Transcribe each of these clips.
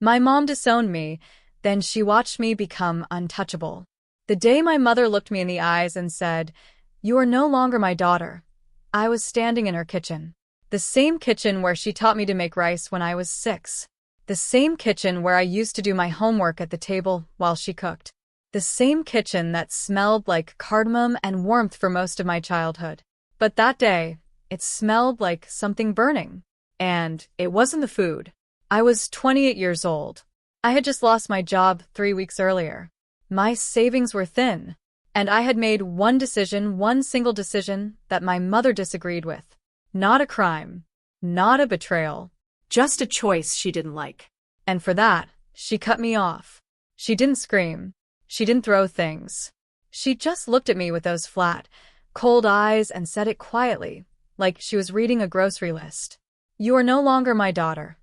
My mom disowned me, then she watched me become untouchable. The day my mother looked me in the eyes and said, "You are no longer my daughter," I was standing in her kitchen. The same kitchen where she taught me to make rice when I was 6. The same kitchen where I used to do my homework at the table while she cooked. The same kitchen that smelled like cardamom and warmth for most of my childhood. But that day, it smelled like something burning. And it wasn't the food. I was 28 years old. I had just lost my job 3 weeks earlier. My savings were thin. And I had made one single decision that my mother disagreed with. Not a crime. Not a betrayal. Just a choice she didn't like. And for that, she cut me off. She didn't scream. She didn't throw things. She just looked at me with those flat, cold eyes and said it quietly, like she was reading a grocery list. "You are no longer my daughter."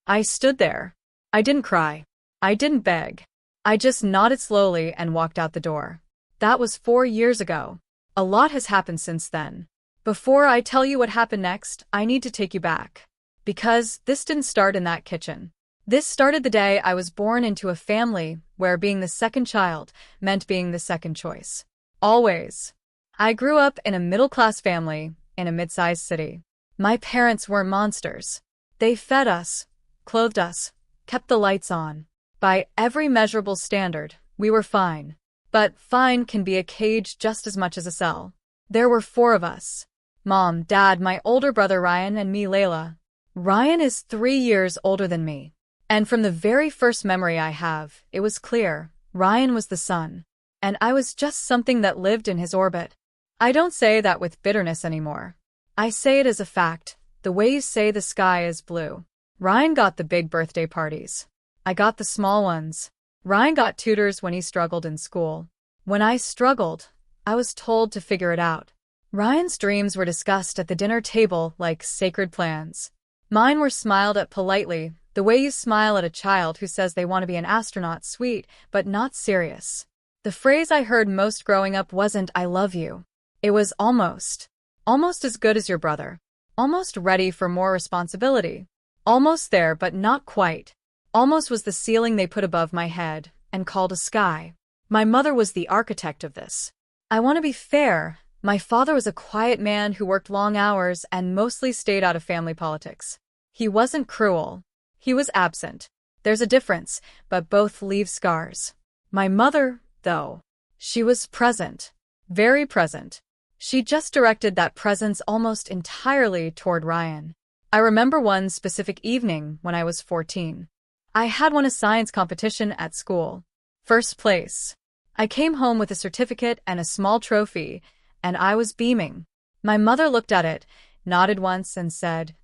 I stood there. I didn't cry. I didn't beg. I just nodded slowly and walked out the door. That was 4 years ago. A lot has happened since then. Before I tell you what happened next, I need to take you back. Because this didn't start in that kitchen. This started the day I was born into a family where being the second child meant being the second choice. Always. I grew up in a middle-class family in a mid-sized city. My parents weren't monsters. They fed us, clothed us, kept the lights on. By every measurable standard, we were fine. But fine can be a cage just as much as a cell. There were 4 of us. Mom, Dad, my older brother Ryan, and me, Layla. Ryan is 3 years older than me. And from the very first memory I have, it was clear, Ryan was the sun. And I was just something that lived in his orbit. I don't say that with bitterness anymore. I say it as a fact, the way you say the sky is blue. Ryan got the big birthday parties. I got the small ones. Ryan got tutors when he struggled in school. When I struggled, I was told to figure it out. Ryan's dreams were discussed at the dinner table like sacred plans. Mine were smiled at politely, the way you smile at a child who says they want to be an astronaut, sweet, but not serious. The phrase I heard most growing up wasn't "I love you." It was almost. Almost as good as your brother. Almost ready for more responsibility. Almost there, but not quite. Almost was the ceiling they put above my head and called a sky. My mother was the architect of this. I want to be fair. My father was a quiet man who worked long hours and mostly stayed out of family politics. He wasn't cruel. He was absent. There's a difference, but both leave scars. My mother, though, she was present. Very present. She just directed that presence almost entirely toward Ryan. I remember one specific evening when I was 14. I had won a science competition at school. First place. I came home with a certificate and a small trophy, and I was beaming. My mother looked at it, nodded once and said,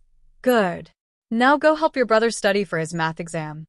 "Good. Now go help your brother study for his math exam."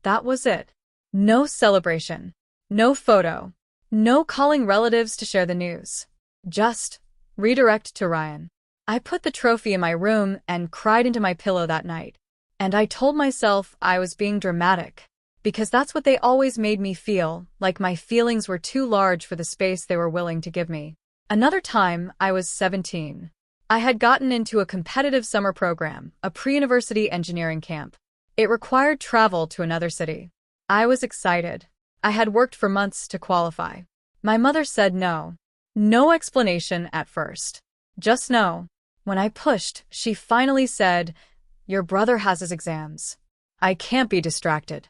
That was it. No celebration. No photo. No calling relatives to share the news. Just redirect to Ryan. I put the trophy in my room and cried into my pillow that night. And I told myself I was being dramatic. Because that's what they always made me feel, like my feelings were too large for the space they were willing to give me. Another time, I was 17. I had gotten into a competitive summer program, a pre-university engineering camp. It required travel to another city. I was excited. I had worked for months to qualify. My mother said no. No explanation at first. Just no. When I pushed, she finally said, "Your brother has his exams. I can't be distracted."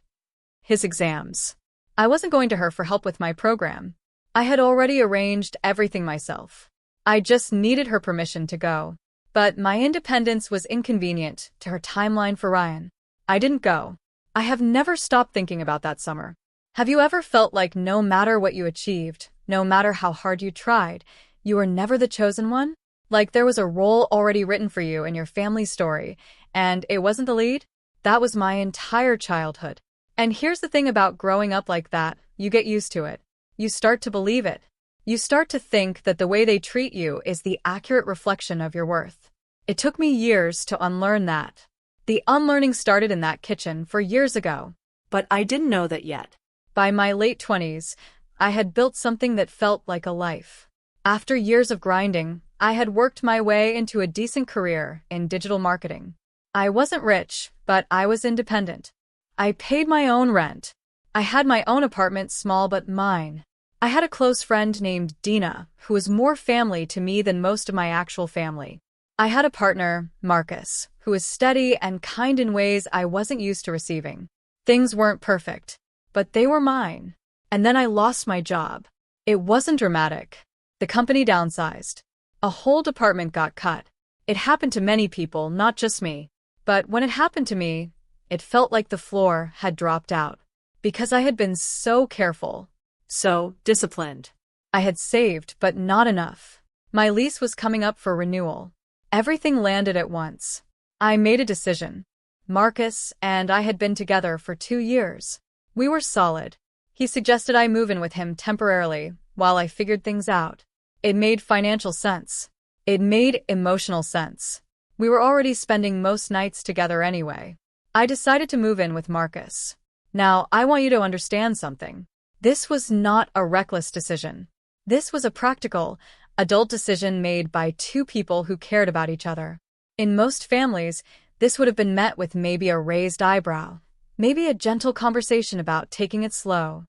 His exams. I wasn't going to her for help with my program. I had already arranged everything myself. I just needed her permission to go. But my independence was inconvenient to her timeline for Ryan. I didn't go. I have never stopped thinking about that summer. Have you ever felt like no matter what you achieved, no matter how hard you tried, you were never the chosen one? Like there was a role already written for you in your family story, and it wasn't the lead? That was my entire childhood. And here's the thing about growing up like that, you get used to it. You start to believe it. You start to think that the way they treat you is the accurate reflection of your worth. It took me years to unlearn that. The unlearning started in that kitchen 4 years ago. But I didn't know that yet. By my late 20s, I had built something that felt like a life. After years of grinding, I had worked my way into a decent career in digital marketing. I wasn't rich, but I was independent. I paid my own rent. I had my own apartment, small but mine. I had a close friend named Dina, who was more family to me than most of my actual family. I had a partner, Marcus, who was steady and kind in ways I wasn't used to receiving. Things weren't perfect, but they were mine. And then I lost my job. It wasn't dramatic. The company downsized. A whole department got cut. It happened to many people, not just me. But when it happened to me, it felt like the floor had dropped out. Because I had been so careful, so disciplined. I had saved, but not enough. My lease was coming up for renewal. Everything landed at once. I made a decision. Marcus and I had been together for 2 years. We were solid. He suggested I move in with him temporarily while I figured things out. It made financial sense. It made emotional sense. We were already spending most nights together anyway. I decided to move in with Marcus. Now, I want you to understand something. This was not a reckless decision. This was a practical, adult decision made by 2 people who cared about each other. In most families, this would have been met with maybe a raised eyebrow, maybe a gentle conversation about taking it slow.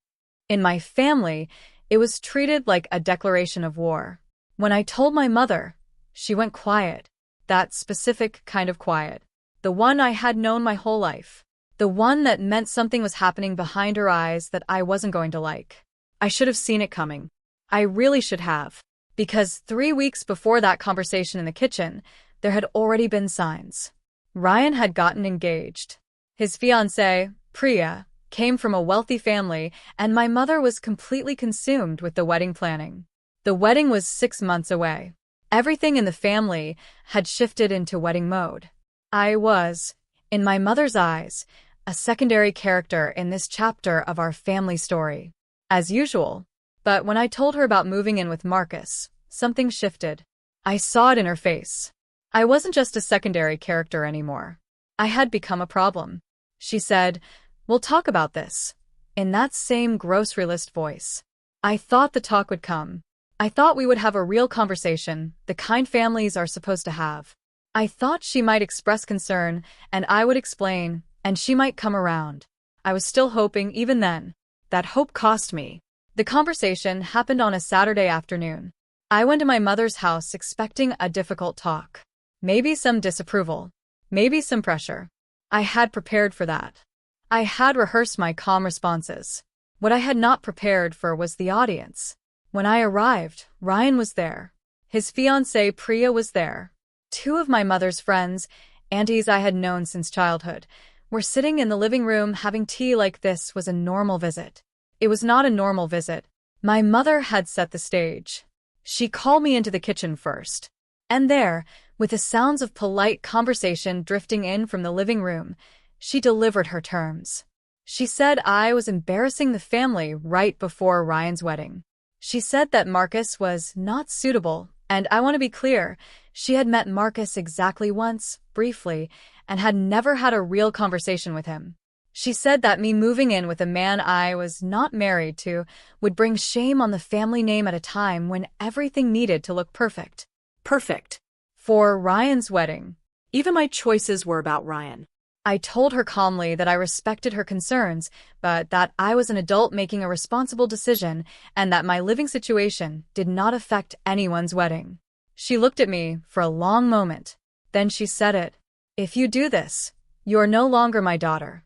In my family, it was treated like a declaration of war. When I told my mother, she went quiet. That specific kind of quiet. The one I had known my whole life. The one that meant something was happening behind her eyes that I wasn't going to like. I should have seen it coming. I really should have. Because 3 weeks before that conversation in the kitchen, there had already been signs. Ryan had gotten engaged. His fiancée, Priya, came from a wealthy family, and my mother was completely consumed with the wedding planning. The wedding was 6 months away. Everything in the family had shifted into wedding mode. I was, in my mother's eyes, a secondary character in this chapter of our family story. As usual. But when I told her about moving in with Marcus, something shifted. I saw it in her face. I wasn't just a secondary character anymore. I had become a problem. She said, "We'll talk about this," in that same grocery list voice. I thought the talk would come. I thought we would have a real conversation, the kind families are supposed to have. I thought she might express concern, and I would explain, and she might come around. I was still hoping, even then. That hope cost me. The conversation happened on a Saturday afternoon. I went to my mother's house expecting a difficult talk. Maybe some disapproval. Maybe some pressure. I had prepared for that. I had rehearsed my calm responses. What I had not prepared for was the audience. When I arrived, Ryan was there. His fiancée Priya was there. 2 of my mother's friends, aunties I had known since childhood, were sitting in the living room having tea like this was a normal visit. It was not a normal visit. My mother had set the stage. She called me into the kitchen first. And there, with the sounds of polite conversation drifting in from the living room, she delivered her terms. She said I was embarrassing the family right before Ryan's wedding. She said that Marcus was not suitable, and I want to be clear, she had met Marcus exactly once, briefly, and had never had a real conversation with him. She said that me moving in with a man I was not married to would bring shame on the family name at a time when everything needed to look perfect. Perfect. For Ryan's wedding. Even my choices were about Ryan. I told her calmly that I respected her concerns, but that I was an adult making a responsible decision and that my living situation did not affect anyone's wedding. She looked at me for a long moment. Then she said it. "If you do this, you are no longer my daughter."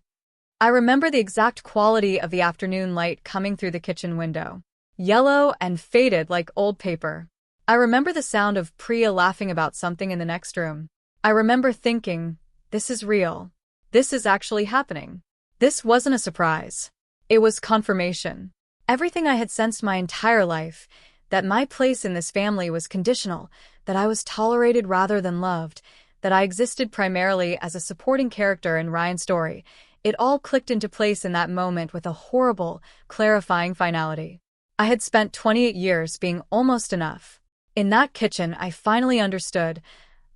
I remember the exact quality of the afternoon light coming through the kitchen window. Yellow and faded like old paper. I remember the sound of Priya laughing about something in the next room. I remember thinking, this is real. This is actually happening. This wasn't a surprise. It was confirmation. Everything I had sensed my entire life, that my place in this family was conditional, that I was tolerated rather than loved, that I existed primarily as a supporting character in Ryan's story, it all clicked into place in that moment with a horrible, clarifying finality. I had spent 28 years being almost enough. In that kitchen, I finally understood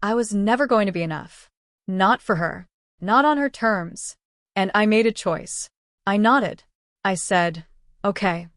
I was never going to be enough. Not for her. Not on her terms. And I made a choice. I nodded. I said, "Okay."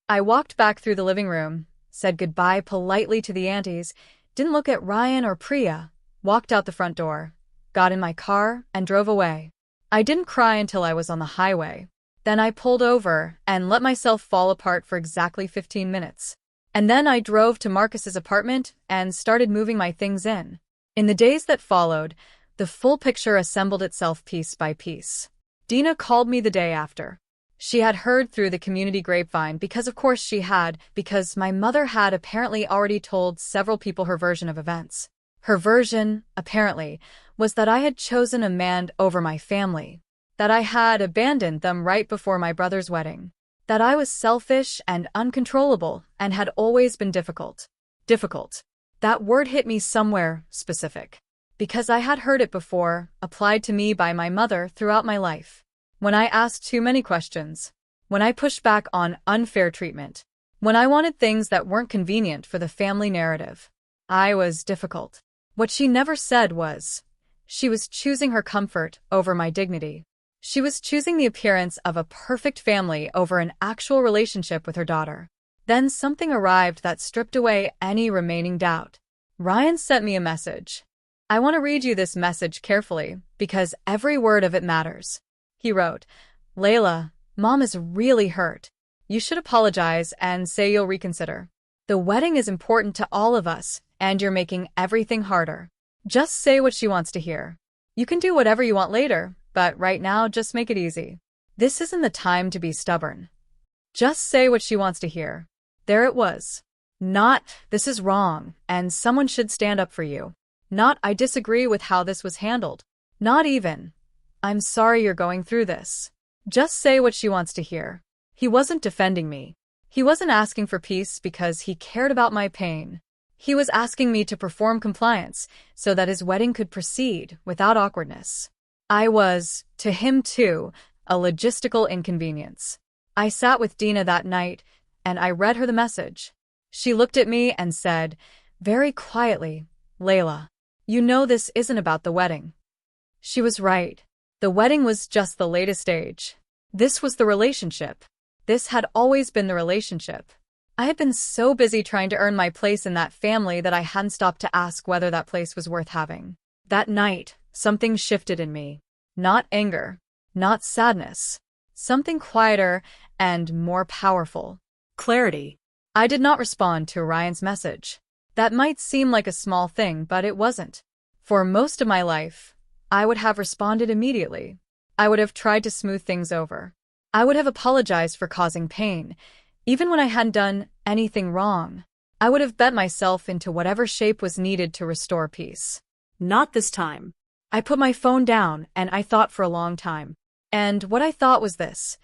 I walked back through the living room, said goodbye politely to the aunties, didn't look at Ryan or Priya, walked out the front door, got in my car, and drove away. I didn't cry until I was on the highway. Then I pulled over and let myself fall apart for exactly 15 minutes. And then I drove to Marcus's apartment and started moving my things in. In the days that followed, the full picture assembled itself piece by piece. Dina called me the day after. She had heard through the community grapevine because of course she had, because my mother had apparently already told several people her version of events. Her version, apparently, was that I had chosen a man over my family, that I had abandoned them right before my brother's wedding, that I was selfish and uncontrollable and had always been difficult. Difficult. That word hit me somewhere specific, because I had heard it before, applied to me by my mother throughout my life. When I asked too many questions, when I pushed back on unfair treatment, when I wanted things that weren't convenient for the family narrative, I was difficult. What she never said was, she was choosing her comfort over my dignity. She was choosing the appearance of a perfect family over an actual relationship with her daughter. Then something arrived that stripped away any remaining doubt. Ryan sent me a message. I want to read you this message carefully, because every word of it matters. He wrote, "Layla, Mom is really hurt. You should apologize and say you'll reconsider. The wedding is important to all of us, and you're making everything harder. Just say what she wants to hear. You can do whatever you want later, but right now just make it easy. This isn't the time to be stubborn. Just say what she wants to hear." There it was. Not, "This is wrong, and someone should stand up for you." Not, "I disagree with how this was handled." Not even, "I'm sorry you're going through this." Just say what she wants to hear. He wasn't defending me. He wasn't asking for peace because he cared about my pain. He was asking me to perform compliance so that his wedding could proceed without awkwardness. I was, to him too, a logistical inconvenience. I sat with Dina that night, and I read her the message. She looked at me and said, very quietly, "Layla, you know this isn't about the wedding." She was right. The wedding was just the latest stage. This was the relationship. This had always been the relationship. I had been so busy trying to earn my place in that family that I hadn't stopped to ask whether that place was worth having. That night, something shifted in me. Not anger, not sadness. Something quieter and more powerful. Clarity. I did not respond to Ryan's message. That might seem like a small thing, but it wasn't. For most of my life, I would have responded immediately. I would have tried to smooth things over. I would have apologized for causing pain, even when I hadn't done anything wrong. I would have bet myself into whatever shape was needed to restore peace. Not this time. I put my phone down and I thought for a long time. And what I thought was this: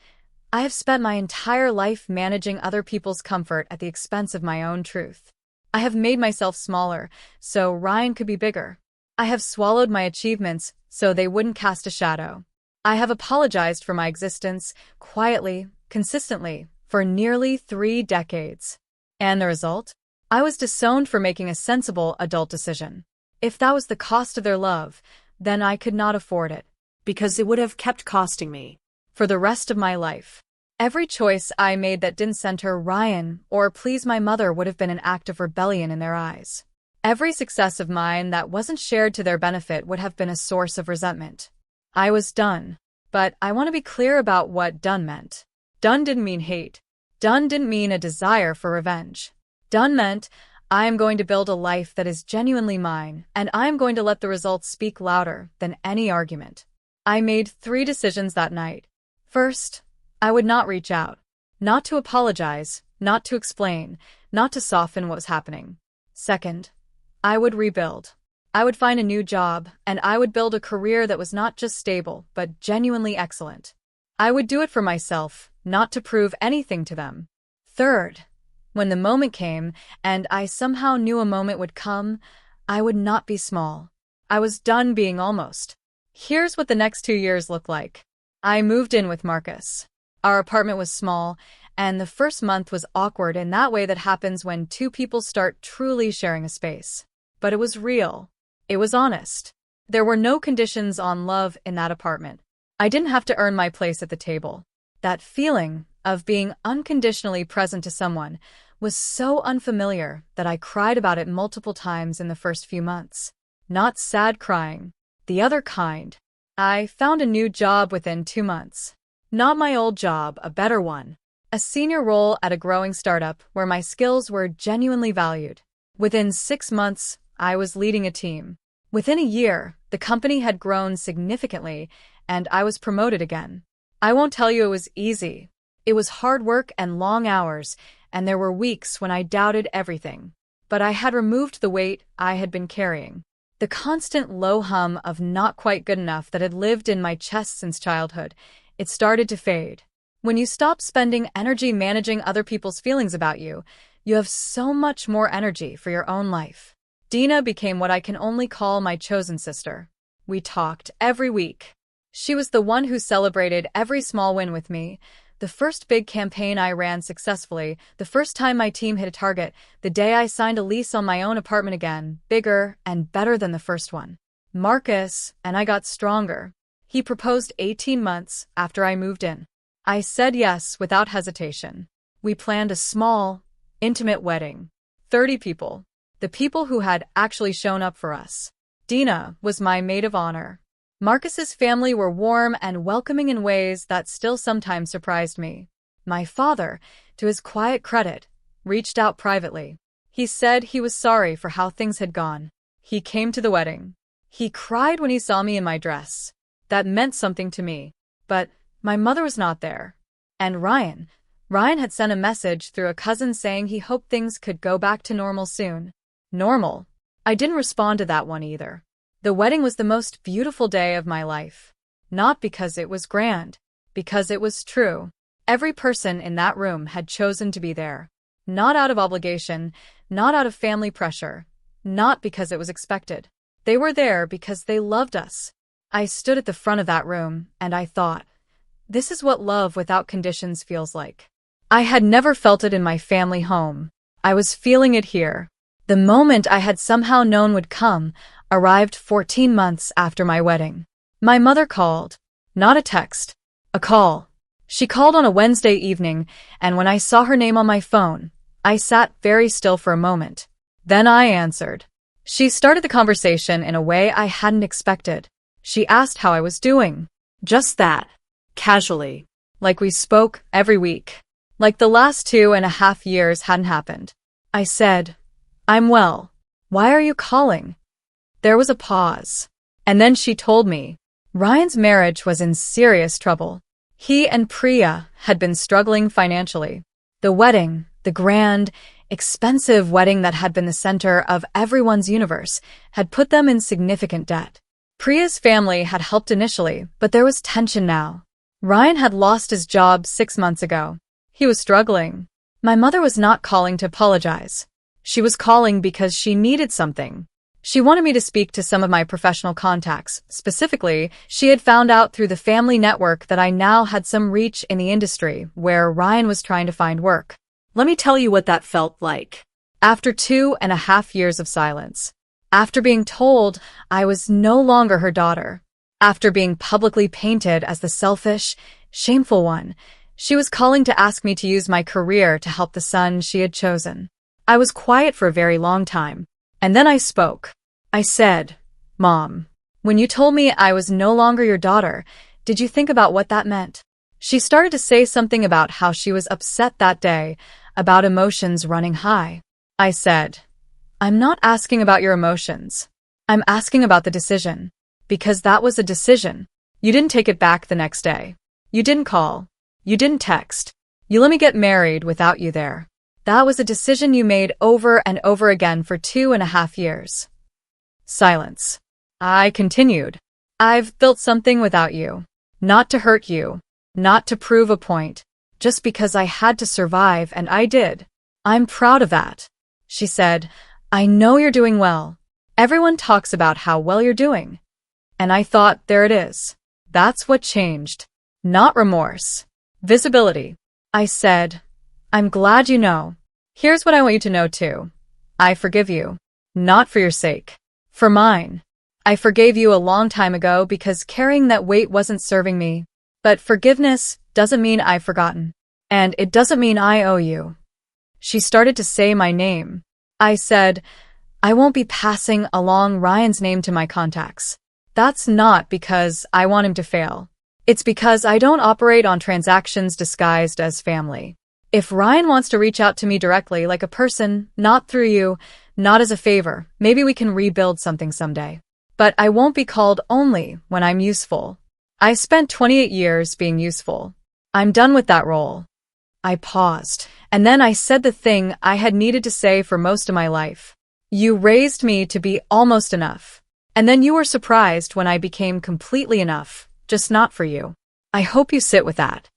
I have spent my entire life managing other people's comfort at the expense of my own truth. I have made myself smaller so Ryan could be bigger. I have swallowed my achievements so they wouldn't cast a shadow. I have apologized for my existence, quietly, consistently, for nearly 3 decades. And the result? I was disowned for making a sensible adult decision. If that was the cost of their love, then I could not afford it, because it would have kept costing me for the rest of my life. Every choice I made that didn't center Ryan or please my mother would have been an act of rebellion in their eyes. Every success of mine that wasn't shared to their benefit would have been a source of resentment. I was done. But I want to be clear about what done meant. Done didn't mean hate. Done didn't mean a desire for revenge. Done meant, I am going to build a life that is genuinely mine, and I am going to let the results speak louder than any argument. I made 3 decisions that night. First, I would not reach out. Not to apologize, not to explain, not to soften what was happening. Second, I would rebuild. I would find a new job, and I would build a career that was not just stable, but genuinely excellent. I would do it for myself, not to prove anything to them. Third, when the moment came, and I somehow knew a moment would come, I would not be small. I was done being almost. Here's what the next 2 years looked like. I moved in with Marcus. Our apartment was small, and the first month was awkward in that way that happens when 2 people start truly sharing a space. But it was real. It was honest. There were no conditions on love in that apartment. I didn't have to earn my place at the table. That feeling of being unconditionally present to someone was so unfamiliar that I cried about it multiple times in the first few months. Not sad crying. The other kind. I found a new job within 2 months. Not my old job, a better one. A senior role at a growing startup where my skills were genuinely valued. Within 6 months, I was leading a team. Within a year, the company had grown significantly, and I was promoted again. I won't tell you it was easy. It was hard work and long hours, and there were weeks when I doubted everything. But I had removed the weight I had been carrying. The constant low hum of not quite good enough that had lived in my chest since childhood, it started to fade. When you stop spending energy managing other people's feelings about you, you have so much more energy for your own life. Dina became what I can only call my chosen sister. We talked every week. She was the one who celebrated every small win with me. The first big campaign I ran successfully, the first time my team hit a target, the day I signed a lease on my own apartment again, bigger and better than the first one. Marcus and I got stronger. He proposed 18 months after I moved in. I said yes without hesitation. We planned a small, intimate wedding. 30 people. The people who had actually shown up for us. Dina was my maid of honor. Marcus's family were warm and welcoming in ways that still sometimes surprised me. My father, to his quiet credit, reached out privately. He said he was sorry for how things had gone. He came to the wedding. He cried when he saw me in my dress. That meant something to me. But my mother was not there. And Ryan had sent a message through a cousin saying he hoped things could go back to normal soon. Normal? I didn't respond to that one either. The wedding was the most beautiful day of my life. Not because it was grand, because it was true. Every person in that room had chosen to be there. Not out of obligation, not out of family pressure, not because it was expected. They were there because they loved us. I stood at the front of that room, and I thought, this is what love without conditions feels like. I had never felt it in my family home. I was feeling it here. The moment I had somehow known would come arrived 14 months after my wedding. My mother called. Not a text. A call. She called on a Wednesday evening, and when I saw her name on my phone, I sat very still for a moment. Then I answered. She started the conversation in a way I hadn't expected. She asked how I was doing. Just that. Casually. Like we spoke every week. Like the last 2.5 years hadn't happened. I said, I'm well. Why are you calling? There was a pause. And then she told me, Ryan's marriage was in serious trouble. He and Priya had been struggling financially. The wedding, the grand, expensive wedding that had been the center of everyone's universe, had put them in significant debt. Priya's family had helped initially, but there was tension now. Ryan had lost his job 6 months ago. He was struggling. My mother was not calling to apologize. She was calling because she needed something. She wanted me to speak to some of my professional contacts. Specifically, she had found out through the family network that I now had some reach in the industry where Ryan was trying to find work. Let me tell you what that felt like. After 2.5 years of silence, after being told I was no longer her daughter, after being publicly painted as the selfish, shameful one, she was calling to ask me to use my career to help the son she had chosen. I was quiet for a very long time. And then I spoke. I said, Mom, when you told me I was no longer your daughter, did you think about what that meant? She started to say something about how she was upset that day, about emotions running high. I said, I'm not asking about your emotions. I'm asking about the decision. Because that was a decision. You didn't take it back the next day. You didn't call. You didn't text. You let me get married without you there. That was a decision you made over and over again for 2.5 years. Silence. I continued. I've built something without you. Not to hurt you. Not to prove a point. Just because I had to survive, and I did. I'm proud of that. She said, I know you're doing well. Everyone talks about how well you're doing. And I thought, there it is. That's what changed. Not remorse. Visibility. I said, I'm glad you know. Here's what I want you to know too. I forgive you. Not for your sake. For mine. I forgave you a long time ago because carrying that weight wasn't serving me. But forgiveness doesn't mean I've forgotten. And it doesn't mean I owe you. She started to say my name. I said, I won't be passing along Ryan's name to my contacts. That's not because I want him to fail. It's because I don't operate on transactions disguised as family. If Ryan wants to reach out to me directly like a person, not through you, not as a favor, maybe we can rebuild something someday. But I won't be called only when I'm useful. I spent 28 years being useful. I'm done with that role. I paused, and then I said the thing I had needed to say for most of my life. You raised me to be almost enough. And then you were surprised when I became completely enough, just not for you. I hope you sit with that.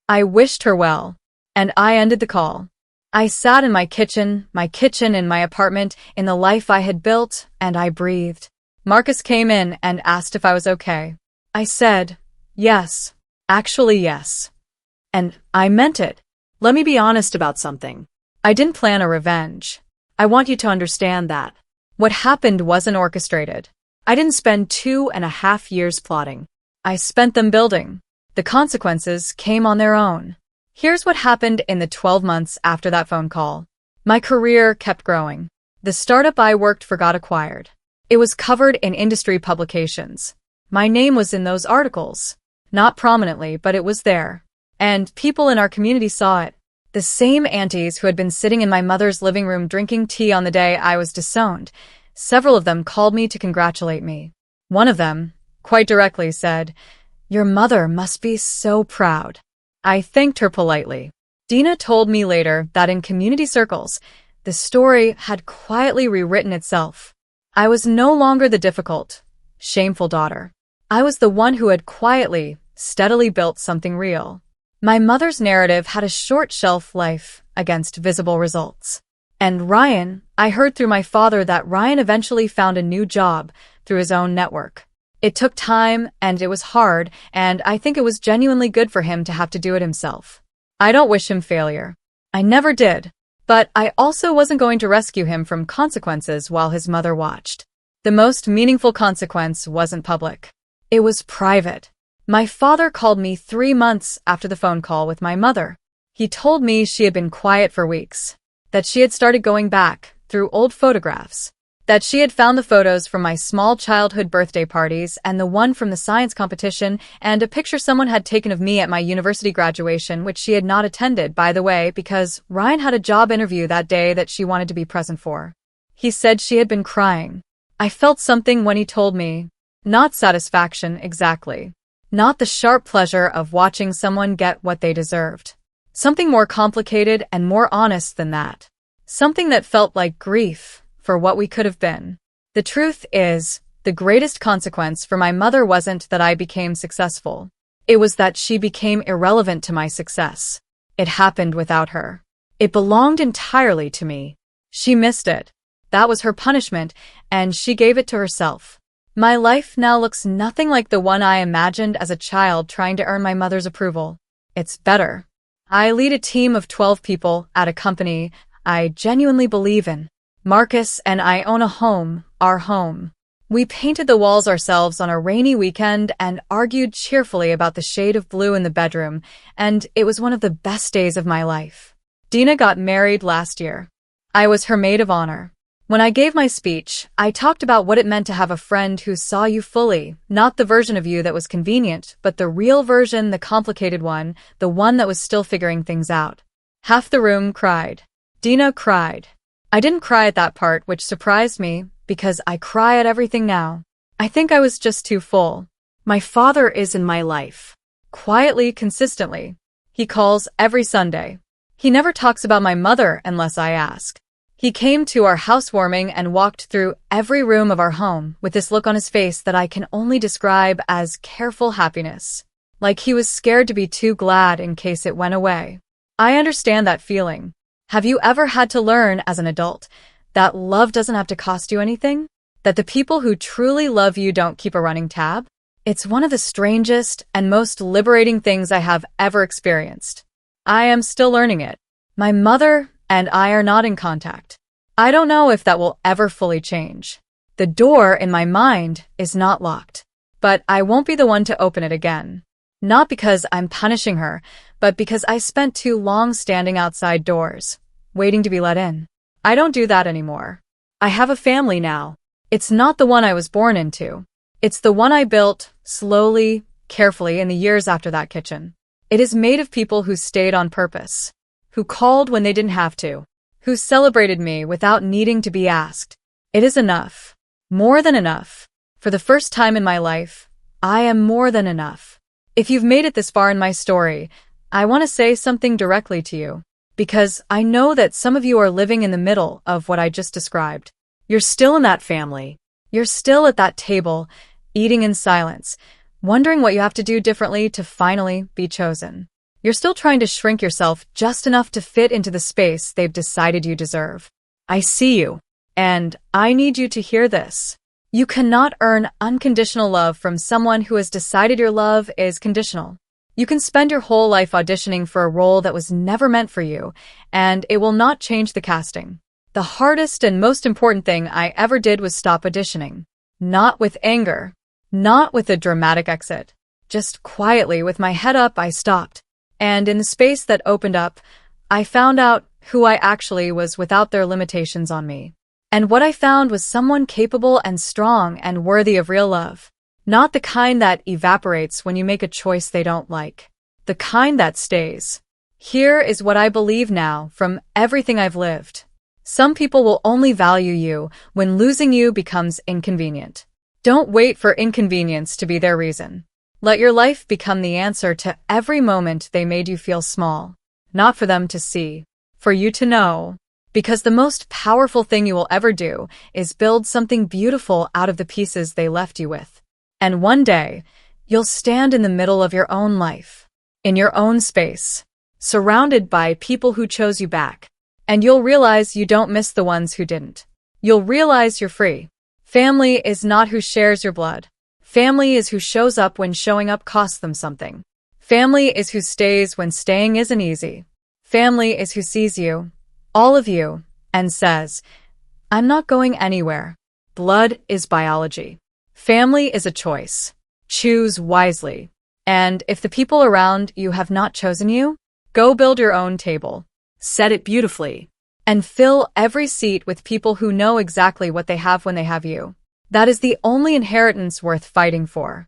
I wished her well, and I ended the call. I sat in my kitchen in my apartment, in the life I had built, and I breathed. Marcus came in and asked if I was okay. I said, yes. Actually, yes. And I meant it. Let me be honest about something. I didn't plan a revenge. I want you to understand that. What happened wasn't orchestrated. I didn't spend 2.5 years plotting. I spent them building. The consequences came on their own. Here's what happened in the 12 months after that phone call. My career kept growing. The startup I worked for got acquired. It was covered in industry publications. My name was in those articles. Not prominently, but it was there. And people in our community saw it. The same aunties who had been sitting in my mother's living room drinking tea on the day I was disowned, several of them called me to congratulate me. One of them, quite directly, said, "Your mother must be so proud." I thanked her politely. Dina told me later that in community circles, the story had quietly rewritten itself. I was no longer the difficult, shameful daughter. I was the one who had quietly, steadily built something real. My mother's narrative had a short shelf life against visible results. And Ryan, I heard through my father that Ryan eventually found a new job through his own network. It took time, and it was hard, and I think it was genuinely good for him to have to do it himself. I don't wish him failure. I never did. But I also wasn't going to rescue him from consequences while his mother watched. The most meaningful consequence wasn't public. It was private. My father called me 3 months after the phone call with my mother. He told me she had been quiet for weeks, that she had started going back through old photographs, that she had found the photos from my small childhood birthday parties and the one from the science competition and a picture someone had taken of me at my university graduation, which she had not attended, by the way, because Ryan had a job interview that day that she wanted to be present for. He said she had been crying. I felt something when he told me. Not satisfaction, exactly. Not the sharp pleasure of watching someone get what they deserved. Something more complicated and more honest than that. Something that felt like grief for what we could have been. The truth is, the greatest consequence for my mother wasn't that I became successful. It was that she became irrelevant to my success. It happened without her. It belonged entirely to me. She missed it. That was her punishment, and she gave it to herself. My life now looks nothing like the one I imagined as a child trying to earn my mother's approval. It's better. I lead a team of 12 people at a company I genuinely believe in. Marcus and I own a home, our home. We painted the walls ourselves on a rainy weekend and argued cheerfully about the shade of blue in the bedroom, and it was one of the best days of my life. Dina got married last year. I was her maid of honor. When I gave my speech, I talked about what it meant to have a friend who saw you fully, not the version of you that was convenient, but the real version, the complicated one, the one that was still figuring things out. Half the room cried. Dina cried. I didn't cry at that part, which surprised me, because I cry at everything now. I think I was just too full. My father is in my life. Quietly, consistently. He calls every Sunday. He never talks about my mother unless I ask. He came to our housewarming and walked through every room of our home with this look on his face that I can only describe as careful happiness. Like he was scared to be too glad in case it went away. I understand that feeling. Have you ever had to learn as an adult that love doesn't have to cost you anything? That the people who truly love you don't keep a running tab? It's one of the strangest and most liberating things I have ever experienced. I am still learning it. My mother and I are not in contact. I don't know if that will ever fully change. The door in my mind is not locked. But I won't be the one to open it again. Not because I'm punishing her, but because I spent too long standing outside doors, waiting to be let in. I don't do that anymore. I have a family now. It's not the one I was born into. It's the one I built, slowly, carefully, in the years after that kitchen. It is made of people who stayed on purpose, who called when they didn't have to, who celebrated me without needing to be asked. It is enough. More than enough. For the first time in my life, I am more than enough. If you've made it this far in my story, I want to say something directly to you, because I know that some of you are living in the middle of what I just described. You're still in that family. You're still at that table, eating in silence, wondering what you have to do differently to finally be chosen. You're still trying to shrink yourself just enough to fit into the space they've decided you deserve. I see you, and I need you to hear this. You cannot earn unconditional love from someone who has decided your love is conditional. You can spend your whole life auditioning for a role that was never meant for you, and it will not change the casting. The hardest and most important thing I ever did was stop auditioning. Not with anger, not with a dramatic exit. Just quietly, with my head up, I stopped. And in the space that opened up, I found out who I actually was without their limitations on me. And what I found was someone capable and strong and worthy of real love. Not the kind that evaporates when you make a choice they don't like. The kind that stays. Here is what I believe now from everything I've lived. Some people will only value you when losing you becomes inconvenient. Don't wait for inconvenience to be their reason. Let your life become the answer to every moment they made you feel small. Not for them to see, for you to know. Because the most powerful thing you will ever do is build something beautiful out of the pieces they left you with. And one day, you'll stand in the middle of your own life, in your own space, surrounded by people who chose you back. And you'll realize you don't miss the ones who didn't. You'll realize you're free. Family is not who shares your blood. Family is who shows up when showing up costs them something. Family is who stays when staying isn't easy. Family is who sees you, all of you, and says, I'm not going anywhere. Blood is biology. Family is a choice. Choose wisely. And if the people around you have not chosen you, go build your own table. Set it beautifully. And fill every seat with people who know exactly what they have when they have you. That is the only inheritance worth fighting for.